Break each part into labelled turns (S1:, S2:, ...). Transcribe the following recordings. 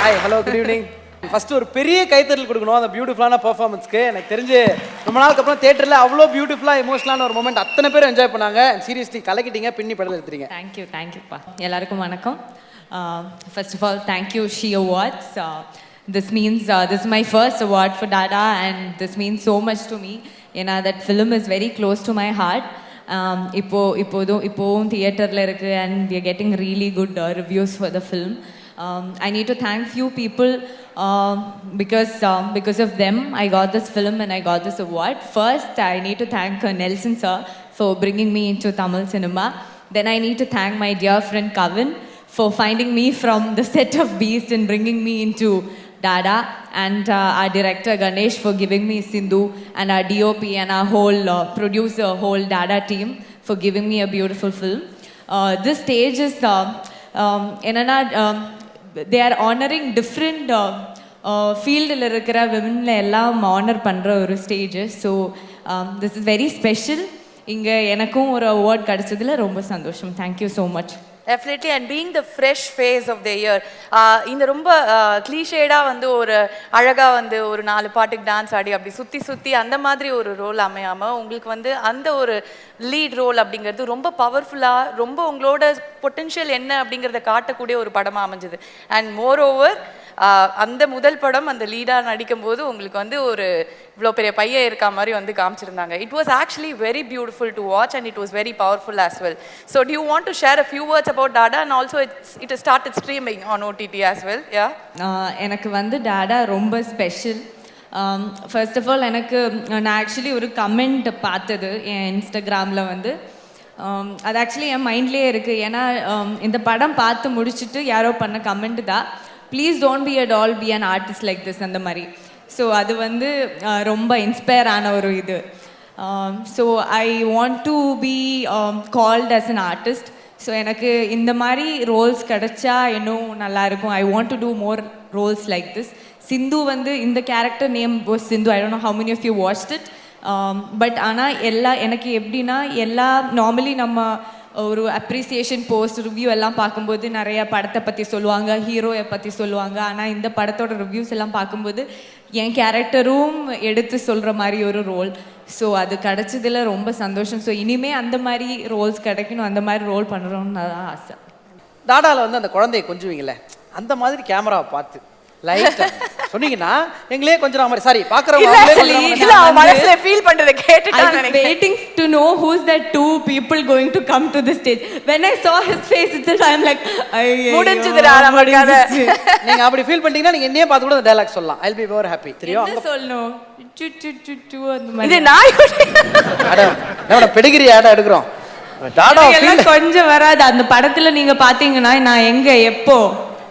S1: Hi hello good evening. First ஒரு பெரிய கைத்தறல் கொடுக்கணும் அந்த பியூட்டிஃபுல்லான பெர்ஃபார்மன்ஸ்க்கு. எனக்கு தெரிஞ்சு ரொம்ப நாளுக்கு அப்புறம் தியேட்டரில் அவ்வளோ பியூட்டிஃபுல்லாக எமோஷனலான ஒரு மூமெண்ட் அத்தனை பேர் என்ஜாய் பண்ணாங்க. சீரியஸ்லி கலக்கிட்டீங்க, பின்னி படத்தில் எடுத்துறீங்க.
S2: தேங்க்யூப்பா. எல்லாருக்கும் வணக்கம். First of all, thank you She Awards. This means this is my first award for Dada and this means so much to me. That film is very close to my heart. இப்போவும் தியேட்டரில் இருக்குது and we are getting really good reviews for the film. I need to thank few people because of them I got this film and I got this award. First, I need to thank Nelson sir for bringing me into Tamil cinema. Then I need to thank my dear friend Kavin for finding me from the set of Beast and bringing me into Dada, and our director Ganesh for giving me Sindhu, and our DOP and our whole producer, whole Dada team for giving me a beautiful film. This stage is they are honoring different ஃபீல்டில் இருக்கிற விமனில் எல்லாம் honour பண்ணுற ஒரு stage. So this is very special. இங்கே எனக்கும் ஒரு award கிடைச்சதில் ரொம்ப சந்தோஷம். Thank you so much.
S3: Definitely, and being the fresh face of the year, இந்த ரொம்ப கிளீஷேடா வந்து ஒரு அழகா வந்து ஒரு 4 பாட்டுக்கு டான்ஸ் ஆடி அப்படி சுத்தி அந்த மாதிரி ஒரு ரோல் அமையாம உங்களுக்கு வந்து அந்த ஒரு லீட் ரோல் அப்படிங்கிறது ரொம்ப பவர்ஃபுல்லா, ரொம்ப உங்களோட பொட்டென்ஷியல் என்ன அப்படிங்கிறத காட்டக்கூடிய ஒரு படமா அமைஞ்சது. அண்ட் மோர் ஓவர் அந்த முதல் படம் அந்த லீடாக நடிக்கும் போது உங்களுக்கு வந்து ஒரு இவ்வளோ பெரிய பையன் இருக்க மாதிரி வந்து காமிச்சிருந்தாங்க. It was actually very beautiful to watch and it was very powerful as well. So do you want to share a few words about Dada and also it started streaming on OTT as well? Yeah,
S2: எனக்கு வந்து டாடா ரொம்ப special. First of all நான் actually ஒரு comment பார்த்தது என் இன்ஸ்டாகிராமில் வந்து. அது ஆக்சுவலி என் மைண்ட்லேயே இருக்குது. ஏன்னா இந்த படம் பார்த்து முடிச்சுட்டு யாரோ பண்ண கமெண்ட் தான், please don't be a doll, be an artist like this அந்த மாதிரி. ஸோ அது வந்து ரொம்ப இன்ஸ்பயர் ஆன ஒரு இது. So I want to be called as an artist. So எனக்கு இந்த மாதிரி ரோல்ஸ் கிடைச்சா இன்னும் நல்லாயிருக்கும். I want to do more roles like this. Sindhu வந்து இந்த character name was Sindhu. I don't know how many of you watched it. But ஆனால் எனக்கு எப்படின்னா நார்மலி நம்ம ஒரு அப்ரிசியேஷன் போஸ்ட் ரிவ்யூ எல்லாம் பார்க்கும்போது நிறைய படத்தை பற்றி சொல்லுவாங்க, ஹீரோயை பற்றி சொல்லுவாங்க. ஆனால் இந்த படத்தோட ரிவ்யூஸ் எல்லாம் பார்க்கும்போது என் கேரக்டரும் எடுத்து சொல்கிற மாதிரி ஒரு ரோல். ஸோ அது கிடைச்சதில் ரொம்ப சந்தோஷம். ஸோ இனிமேல் அந்த மாதிரி ரோல்ஸ் கிடைக்கணும், அந்த மாதிரி ரோல் பண்ணுறோம்னு தான் ஆசை.
S1: டாடாவில் வந்து அந்த குழந்தைய கொஞ்சுவீங்களே, அந்த மாதிரி கேமராவை பார்த்து லைட்டா சொன்னீங்கன்னா எங்களே கொஞ்சம் மாதிரி சாரி பாக்குறவங்க
S3: மனசுல ஃபீல் பண்றத கேட்டுட்டாங்க.
S2: I was waiting to know who's that two people going to come to the stage. When I saw his face itself I'm like
S3: முடிஞ்சதுடா நம்ம கதை.
S1: நீங்க அப்படி ஃபீல் பண்ணீங்கன்னா நீங்க என்னையே பார்த்து கூட டயலாக் சொல்லலாம். I'll be very happy. தெரியும்
S2: அங்க சொல்லணும் டு அந்த மாதிரி.
S3: இது நாய்
S1: அட நம்ம பெடிகிரி ஆட எடுக்கறோம். டாடா
S2: ஃபீல் கொஞ்சம் வராது. அந்த படத்துல நீங்க பாத்தீங்கன்னா நான் எங்க எப்போ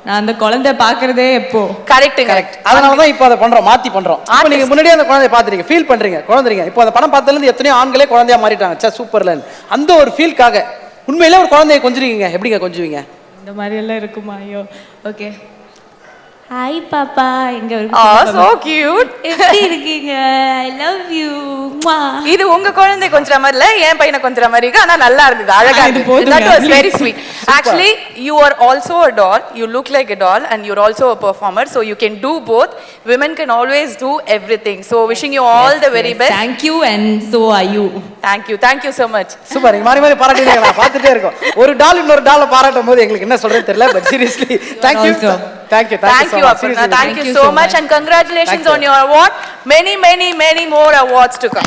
S2: நான் அந்த குழந்தை பாக்குறதே எப்போ.
S3: கரெக்ட்.
S1: அதனாலதான் இப்போ அதை பண்றோம், மாத்தி பண்றோம். இப்போ நீங்க முன்னாடியே அந்த குழந்தைய பாத்துறீங்க, ஃபீல் பண்றீங்க, குழந்தைங்க. இப்போ அந்த படம் பார்த்ததுல இருந்து எத்தனையோ ஆண்களே குழந்தையா மாறிட்டாங்க. சே சூப்பர்ல அந்த ஒரு ஃபீல்காக உண்மையிலே ஒரு குழந்தைய கொஞ்சுறீங்க. எப்படிங்க கொஞ்சுவீங்க?
S2: இந்த மாதிரி எல்லாம் இருக்குமா? ஐயோ ஓகே. ஹாய் பாப்பா, எங்க
S3: சோ கியூட்,
S2: எப்படி இருக்கீங்க? I love you.
S3: இது உங்க குழந்தை கொஞ்சற மாதிரி இல்ல, என் பையனை கொஞ்சற மாதிரி இருக்கு. ஆனா நல்லா இருந்தது, அழகா இருந்தது. That was very sweet. Actually you are also a doll, you look like a doll and you're also a performer, so you can do both. Women can always do everything, so wishing you all the very best.
S2: Thank you and so are you.
S3: Thank you so much.
S1: Super. நீங்க மாதிரி பாராட்டிட்டே நான் பார்த்துட்டே இருக்கோம். ஒரு டால் இன்னொரு டாலை பாராட்டும் போது எங்களுக்கு என்ன சொல்றதுன்னு தெரியல. But seriously thank you so much and congratulations on your award. Many more awards to come.